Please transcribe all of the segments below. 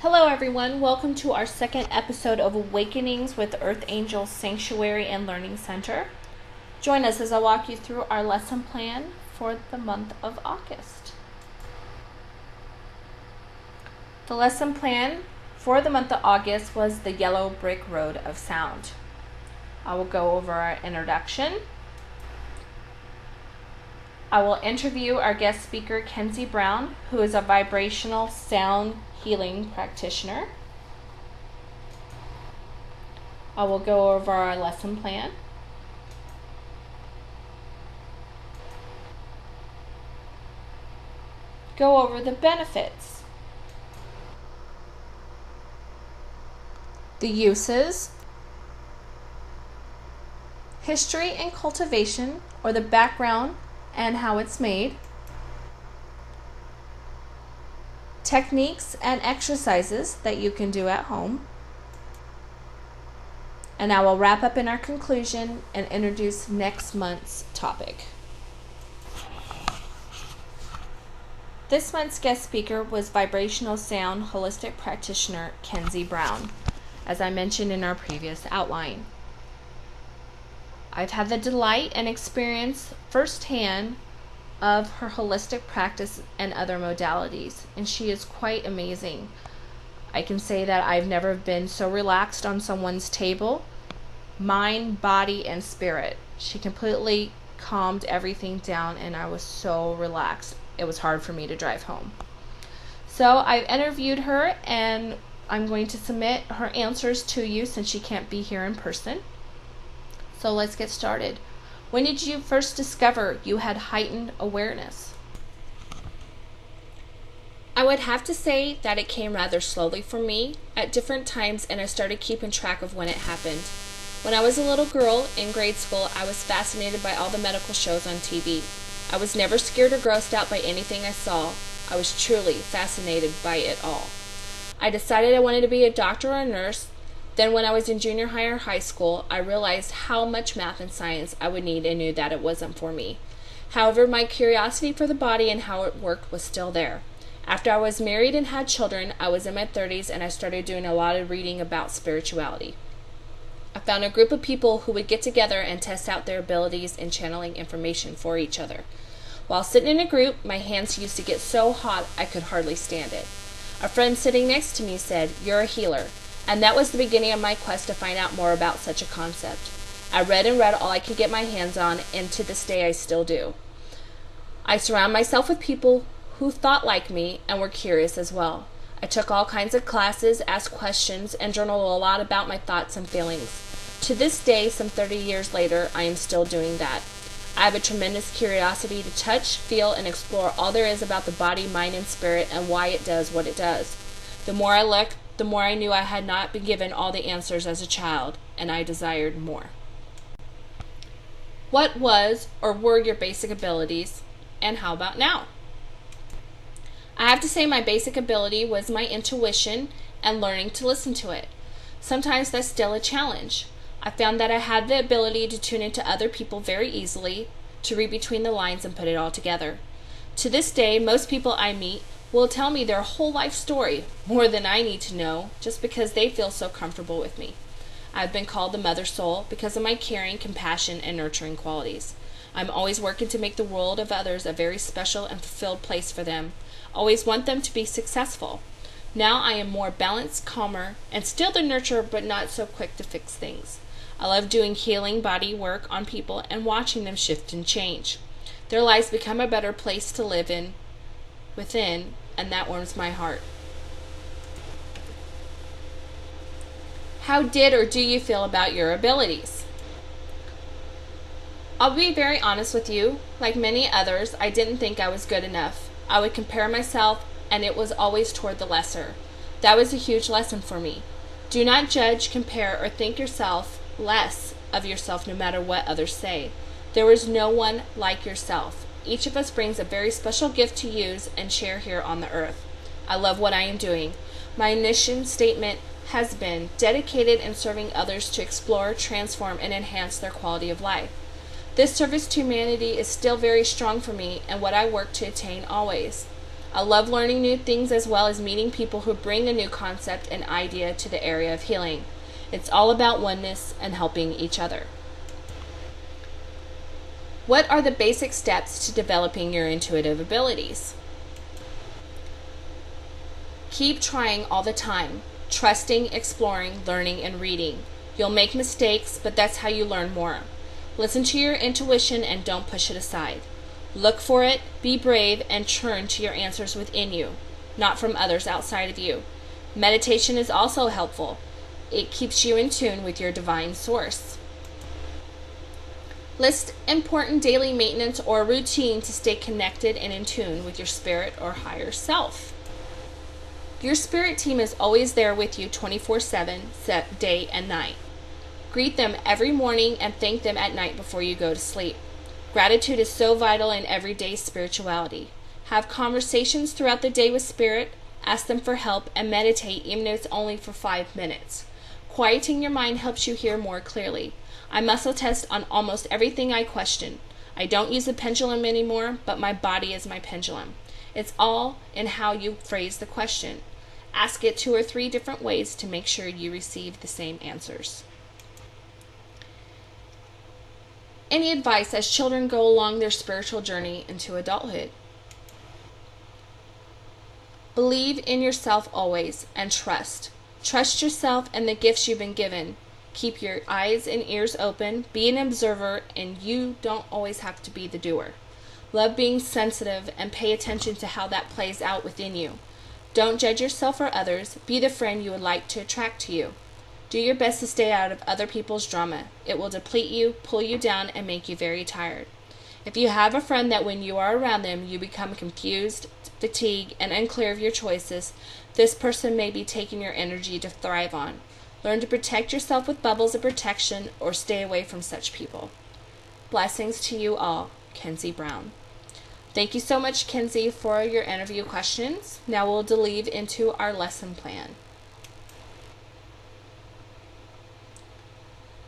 Hello everyone, welcome to our second episode of Awakenings with Earth Angels Sanctuary and Learning Center. Join us as I walk you through our lesson plan for the month of August. The lesson plan for the month of August was the Yellow Brick Road of Sound. I will go over our introduction. I will interview our guest speaker, Kenzie Brown, who is a vibrational sound healing practitioner. I will go over our lesson plan. Go over the benefits, the uses, history and cultivation, or the background and how it's made, techniques and exercises that you can do at home, and I will wrap up in our conclusion and introduce next month's topic. This month's guest speaker was vibrational sound holistic practitioner Kenzie Brown, as I mentioned in our previous outline. I've had the delight and experience firsthand of her holistic practice and other modalities, and she is quite amazing. I can say that I've never been so relaxed on someone's table, mind, body, and spirit. She completely calmed everything down, and I was so relaxed. It was hard for me to drive home. So I've interviewed her, and I'm going to submit her answers to you since she can't be here in person. So let's get started. When did you first discover you had heightened awareness? I would have to say that it came rather slowly for me at different times, and I started keeping track of when it happened. When I was a little girl in grade school, I was fascinated by all the medical shows on TV. I was never scared or grossed out by anything I saw. I was truly fascinated by it all. I decided I wanted to be a doctor or a nurse. Then when I was in junior high or high school, I realized how much math and science I would need and knew that it wasn't for me. However, my curiosity for the body and how it worked was still there. After I was married and had children, I was in my 30s and I started doing a lot of reading about spirituality. I found a group of people who would get together and test out their abilities in channeling information for each other. While sitting in a group, my hands used to get so hot I could hardly stand it. A friend sitting next to me said, "You're a healer." And that was the beginning of my quest to find out more about such a concept. I read all I could get my hands on, and to this day I still do. I surround myself with people who thought like me and were curious as well. I took all kinds of classes, asked questions, and journaled a lot about my thoughts and feelings. To this day, some 30 years later, I am still doing that. I have a tremendous curiosity to touch, feel, and explore all there is about the body, mind, and spirit, and why it does what it does. The more I looked, the more I knew I had not been given all the answers as a child, and I desired more. What was or were your basic abilities, and how about now? I have to say my basic ability was my intuition and learning to listen to it. Sometimes that's still a challenge. I found that I had the ability to tune into other people very easily, to read between the lines and put it all together. To this day, most people I meet will tell me their whole life story, more than I need to know, just because they feel so comfortable with me. I've been called the Mother Soul because of my caring, compassion, and nurturing qualities. I'm always working to make the world of others a very special and fulfilled place for them. Always want them to be successful. Now I am more balanced, calmer, and still the nurturer, but not so quick to fix things. I love doing healing body work on people and watching them shift and change. Their lives become a better place to live in, within, and that warms my heart. How did or do you feel about your abilities? I'll be very honest with you. Like many others, I didn't think I was good enough. I would compare myself, and it was always toward the lesser. That was a huge lesson for me. Do not judge, compare, or think yourself less of yourself no matter what others say. There is no one like yourself. Each of us brings a very special gift to use and share here on the earth. I love what I am doing. My mission statement has been dedicated in serving others to explore, transform, and enhance their quality of life. This service to humanity is still very strong for me and what I work to attain always. I love learning new things as well as meeting people who bring a new concept and idea to the area of healing. It's all about oneness and helping each other. What are the basic steps to developing your intuitive abilities? Keep trying all the time, trusting, exploring, learning, and reading. You'll make mistakes, but that's how you learn more. Listen to your intuition and don't push it aside. Look for it, be brave, and turn to your answers within you, not from others outside of you. Meditation is also helpful. It keeps you in tune with your divine source. List important daily maintenance or routine to stay connected and in tune with your spirit or higher self. Your spirit team is always there with you 24/7, day and night. Greet them every morning and thank them at night before you go to sleep. Gratitude is so vital in everyday spirituality. Have conversations throughout the day with spirit, ask them for help, and meditate even if it's only for 5 minutes. Quieting your mind helps you hear more clearly. I muscle test on almost everything I question. I don't use the pendulum anymore, but my body is my pendulum. It's all in how you phrase the question. Ask it 2 or 3 different ways to make sure you receive the same answers. Any advice as children go along their spiritual journey into adulthood? Believe in yourself always and trust. Trust yourself and the gifts you've been given. Keep your eyes and ears open, be an observer, and you don't always have to be the doer. Love being sensitive and pay attention to how that plays out within you. Don't judge yourself or others. Be the friend you would like to attract to you. Do your best to stay out of other people's drama. It will deplete you, pull you down, and make you very tired. If you have a friend that when you are around them, you become confused, fatigued, and unclear of your choices, this person may be taking your energy to thrive on. Learn to protect yourself with bubbles of protection or stay away from such people. Blessings to you all, Kenzie Brown. Thank you so much, Kenzie, for your interview questions. Now we'll delve into our lesson plan.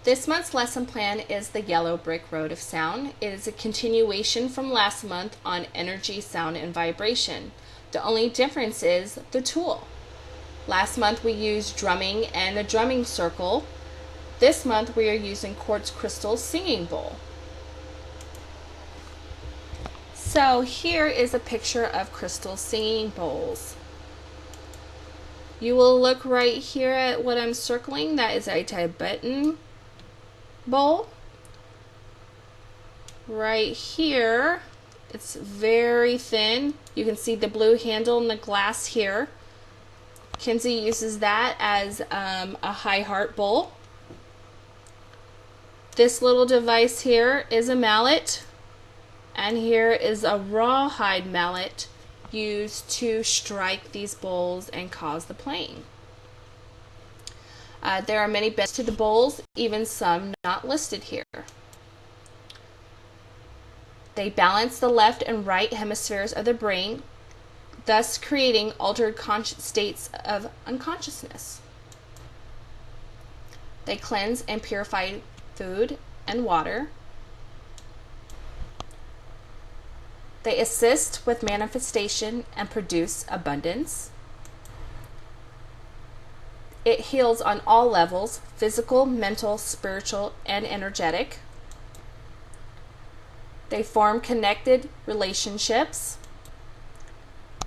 This month's lesson plan is the Yellow Brick Road of Sound. It is a continuation from last month on energy, sound, and vibration. The only difference is the tool. Last month we used drumming and a drumming circle. This month we are using quartz crystal singing bowl. So here is a picture of crystal singing bowls. You will look right here at what I'm circling. That is a Tibetan bowl. Right here, it's very thin. You can see the blue handle and the glass here. Kenzie uses that as a high heart bowl. This little device here is a mallet, and here is a rawhide mallet used to strike these bowls and cause the playing. There are many benefits to the bowls, even some not listed here. They balance the left and right hemispheres of the brain, thus creating altered states of unconsciousness. They cleanse and purify food and water. They assist with manifestation and produce abundance. It heals on all levels, physical, mental, spiritual, and energetic. They form connected relationships.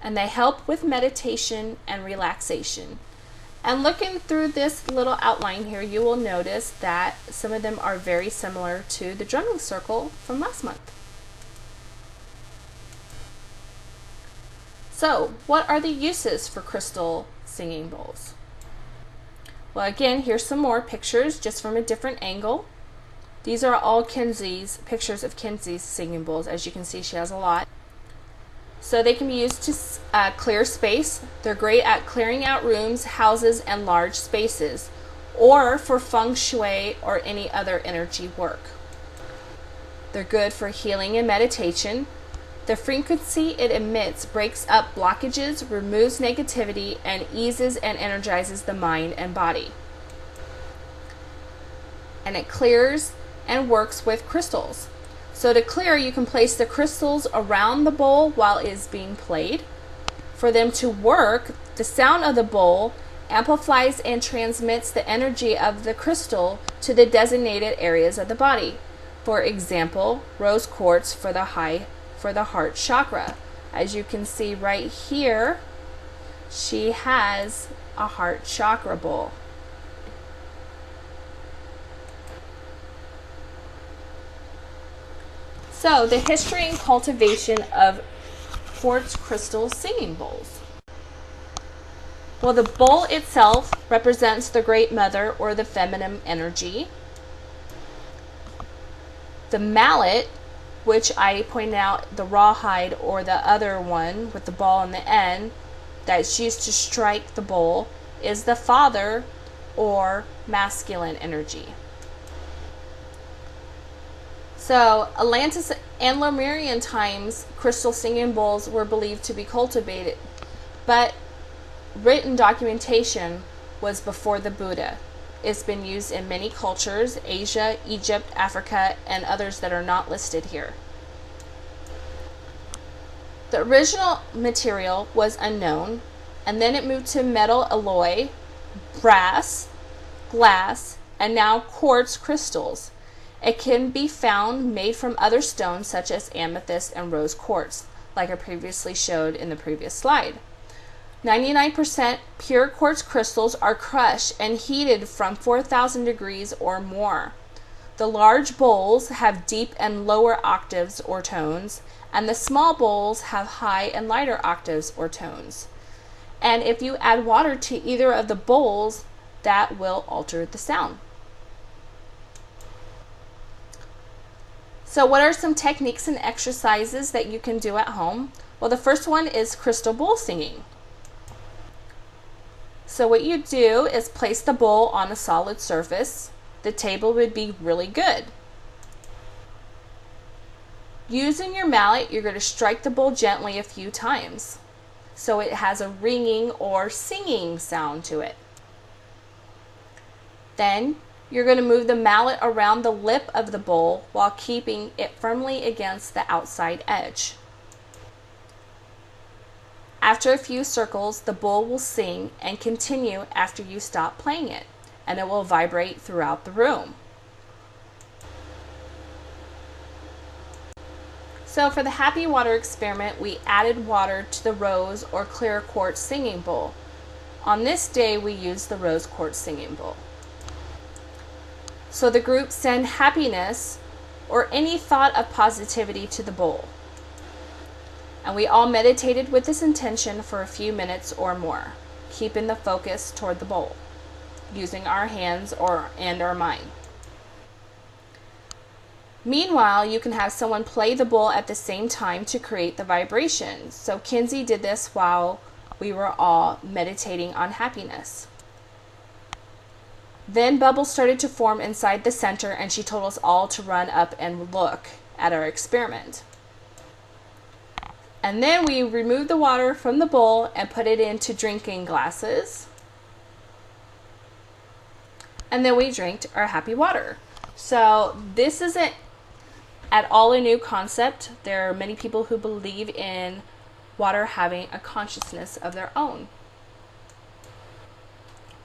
And they help with meditation and relaxation. And looking through this little outline here, you will notice that some of them are very similar to the drumming circle from last month. So, what are the uses for crystal singing bowls? Well, again, here's some more pictures just from a different angle. These are all Kenzie's pictures of Kenzie's singing bowls. As you can see, she has a lot. So they can be used to clear space. They're great at clearing out rooms, houses, and large spaces, or for feng shui or any other energy work. They're good for healing and meditation. The frequency it emits breaks up blockages, removes negativity, and eases and energizes the mind and body. And it clears and works with crystals. So to clear, you can place the crystals around the bowl while it is being played. For them to work, the sound of the bowl amplifies and transmits the energy of the crystal to the designated areas of the body. For example, rose quartz for the heart chakra. As you can see right here, she has a heart chakra bowl. So, the history and cultivation of quartz crystal singing bowls. Well, the bowl itself represents the Great Mother or the feminine energy. The mallet, which I pointed out, the rawhide or the other one with the ball on the end, that's used to strike the bowl, is the father or masculine energy. So, Atlantis and Lemurian times, crystal singing bowls were believed to be cultivated, but written documentation was before the Buddha. It's been used in many cultures: Asia, Egypt, Africa, and others that are not listed here. The original material was unknown, and then it moved to metal alloy, brass, glass, and now quartz crystals. It can be found made from other stones such as amethyst and rose quartz, like I previously showed in the previous slide. 99% pure quartz crystals are crushed and heated from 4,000 degrees or more. The large bowls have deep and lower octaves or tones, and the small bowls have high and lighter octaves or tones. And if you add water to either of the bowls, that will alter the sound. So what are some techniques and exercises that you can do at home? Well, the first one is crystal bowl singing. So what you do is place the bowl on a solid surface. The table would be really good. Using your mallet, you're going to strike the bowl gently a few times so it has a ringing or singing sound to it. Then you're going to move the mallet around the lip of the bowl while keeping it firmly against the outside edge. After a few circles, the bowl will sing and continue after you stop playing it, and it will vibrate throughout the room. So for the happy water experiment, we added water to the rose or clear quartz singing bowl. On this day, we used the rose quartz singing bowl. So the group sent happiness or any thought of positivity to the bowl. And we all meditated with this intention for a few minutes or more, keeping the focus toward the bowl, using our hands and our mind. Meanwhile, you can have someone play the bowl at the same time to create the vibration. So Kenzie did this while we were all meditating on happiness. Then bubbles started to form inside the center, and she told us all to run up and look at our experiment. And then we removed the water from the bowl and put it into drinking glasses. And then we drank our happy water. So this isn't at all a new concept. There are many people who believe in water having a consciousness of their own.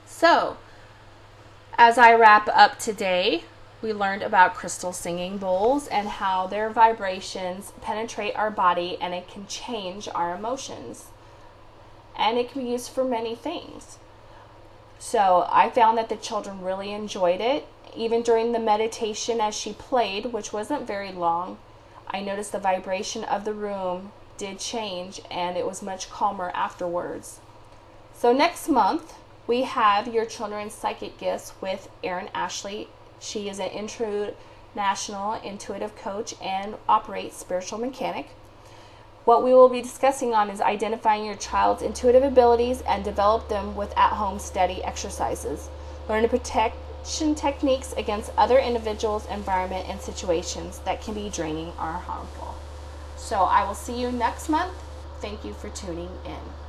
So, as I wrap up today, we learned about crystal singing bowls and how their vibrations penetrate our body, and it can change our emotions. And it can be used for many things. So I found that the children really enjoyed it. Even during the meditation as she played, which wasn't very long, I noticed the vibration of the room did change, and it was much calmer afterwards. So next month, we have Your Children's Psychic Gifts with Erin Ashley. She is an international intuitive coach and operates Spiritual Mechanic. What we will be discussing on is identifying your child's intuitive abilities and develop them with at-home steady exercises. Learn to protection techniques against other individuals, environment, and situations that can be draining or harmful. So I will see you next month. Thank you for tuning in.